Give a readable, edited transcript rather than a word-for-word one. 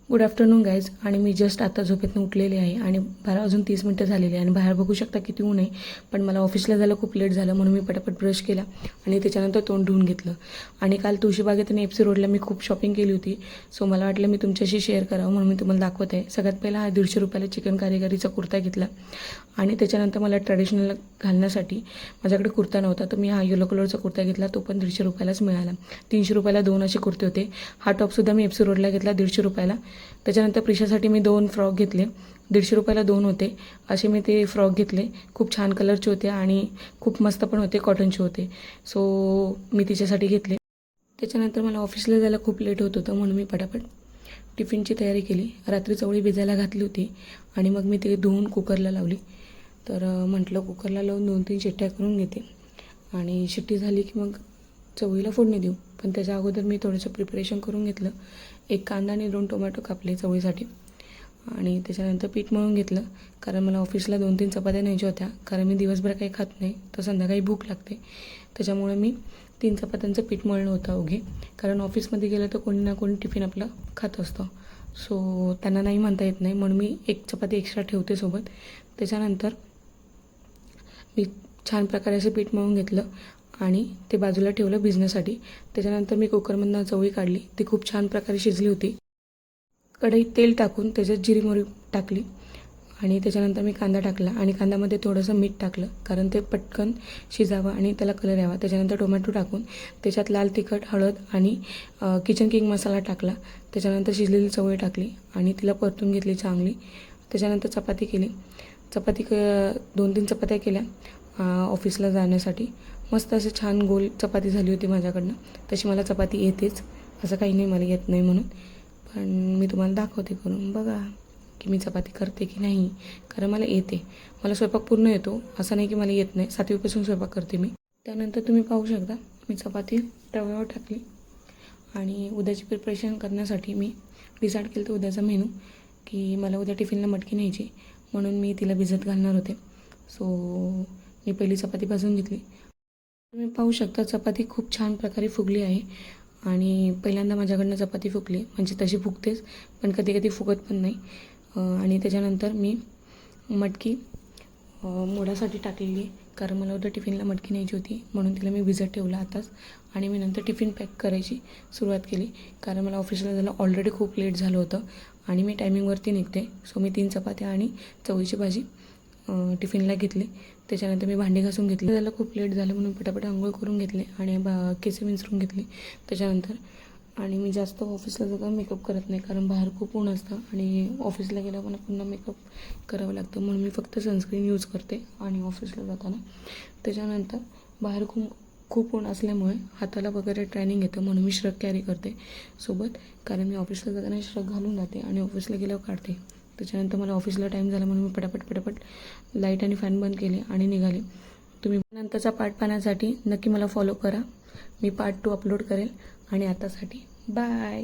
Good afternoon guys. आणि मी just आता झोपेतून उठलेले आहे आणि 12:30 झालेली आहे आणि बाहेर बघू शकता किती ऊन आहे. पण मला ऑफिसला जायला खूप लेट झालं म्हणून मी पटापट ब्रश केला आणि त्याच्यानंतर तोंड धुवून घेतलं. आणि काल तुळशीबागेत आणि FC रोडला मी खूप शॉपिंग केली होती. सो मला वाटलं मी तुमच्याशी शेअर करावं म्हणून मी तुम्हाला दाखवत आहे. सगळ्यात पहिला हा 150 रुपयाला चिकन कारीगरीचा कुर्ता घेतला आणि त्याच्यानंतर मला ट्रॅडिशनल घालण्यासाठी माझ्याकडे कुर्ता नव्हता, तर मी हा येलो कलरचा कुर्ता घेतला. तो पण 150 रुपयालाच मिळाला. 300 रुपयाला 2 असे कुर्ते होते. हा टॉपसुद्धा मी FC रोडला घेतला 150 रुपयाला. त्याच्यानंतर प्रिशासाठी मी 2 फ्रॉक घेतले. 150 रुपयाला 2 होते असे मी ते फ्रॉक घेतले. खूप छान कलरचे होते आणि खूप मस्त पण होते, कॉटनचे होते. सो मी तिच्यासाठी घेतले. त्याच्यानंतर मला ऑफिसला जायला खूप लेट होत होतं म्हणून मी पटापट टिफिनची तयारी केली. रात्री चवळी भिजायला घातली होती आणि मग मी ते धुवून कुकरला लावली. तर म्हटलं कुकरला लावून 2-3 शिट्ट्या करून घेते आणि शिट्टी झाली की मग चवळीला फोडणी देऊ. पण त्याच्या अगोदर मी थोडंसं प्रिपरेशन करून घेतलं. 1 कांदा आणि 2 टोमॅटो कापले चवळीसाठी आणि त्याच्यानंतर पीठ मळून घेतलं. कारण मला ऑफिसला 2-3 चपात्या न्यायच्या होत्या. कारण मी दिवसभर काही खात नाही, तर संध्याकाळी भूक लागते. त्याच्यामुळे मी 3 चपात्यांचं पीठ मळलं होतं अवघे. कारण ऑफिसमध्ये गेलं तर कोणी ना कोणी टिफिन आपलं खात असतं. सो त्यांना नाही म्हणता येत नाही म्हणून मी 1 चपाती एक्स्ट्रा ठेवते सोबत. त्याच्यानंतर मी छान प्रकारे असं पीठ मळून घेतलं आणि ते बाजूला ठेवलं भिजण्यासाठी. त्याच्यानंतर मी कुकरमधनं चवळी काढली. ती खूप छान प्रकारे शिजली होती. कढईत तेल टाकून त्याच्यात जिरी मोहरी टाकली आणि त्याच्यानंतर मी कांदा टाकला आणि कांद्यामध्ये थोडंसं मीठ टाकलं कारण ते पटकन शिजावं आणि त्याला कलर यावा. त्याच्यानंतर टोमॅटो टाकून त्याच्यात लाल तिखट, हळद आणि किचन किंग मसाला टाकला. त्याच्यानंतर शिजलेली चवळी टाकली आणि तिला परतून घेतली चांगली. त्याच्यानंतर चपाती केली. 2-3 चपात्या केल्या ऑफिसला जाण्यासाठी. मस्त असे छान गोल चपाती झाली होती माझ्याकडनं. तशी मला चपाती येतेच, असं काही नाही मला येत नाही म्हणून. पण मी तुम्हाला दाखवते करून बघा की मी चपाती करते की नाही. कारण मला येते, मला स्वयंपाक पूर्ण येतो, असं नाही की मला येत नाही. 7वीपासून स्वयंपाक करते मी. त्यानंतर तुम्ही पाहू शकता मी चपाती तव्यावर टाकली आणि उद्याची प्रिपरेशन करण्यासाठी मी डिसाईड केलं तर उद्याचा मेनू की मला उद्या टिफिनला मटकी न्यायची म्हणून मी तिला भिजत घालणार होते. सो मी पहिली चपाती भाजून घेतली. तुम्ही पाहू शकता चपाती खूप छान प्रकारे फुगली आहे आणि पहिल्यांदा माझ्याकडनं चपाती फुगली. म्हणजे तशी फुगतेच पण कधी कधी फुगत पण नाही. आणि त्याच्यानंतर मी मटकी मोडासाठी टाकलेली कारण मला उद्या टिफिनला मटकी न्यायची होती म्हणून तिला मी भिजत ठेवलं आताच. आणि मी नंतर टिफिन पॅक करायची सुरुवात केली कारण मला ऑफिसला जायला ऑलरेडी खूप लेट झालं होतं आणि मी टायमिंगवरती निघते. सो मी 3 चपात्या आणि चवळीची भाजी टिफिनला घेतली. त्याच्यानंतर मी भांडी घासून घेतली. त्याला खूप लेट झालं म्हणून पटापट आंघोळ करून घेतले आणि केस विंचरून घेतली त्याच्यानंतर. आणि मी जास्त ऑफिसला जाताना मेकअप करत नाही कारण बाहेर खूप ऊन असतं आणि ऑफिसला गेल्यावर मला पुन्हा मेकअप करावं लागतं म्हणून मी फक्त सनस्क्रीन यूज करते आणि ऑफिसला जाताना. त्याच्यानंतर बाहेर खूप ऊन असल्यामुळे हाताला वगैरे ट्रेनिंग येतं म्हणून मी श्रग कॅरी करते सोबत. कारण मी ऑफिसला जाताना श्रग घालून जाते आणि ऑफिसला गेल्यावर काढते. त्याच्यानंतर मला ऑफिसला टाईम झाला म्हणून मी पटापट लाईट आणि फॅन बंद केले आणि निघाले. तुम्ही नंतरचा पार्ट पाहण्यासाठी नक्की मला फॉलो करा. मी पार्ट 2 अपलोड करेल. आणि आतासाठी बाय.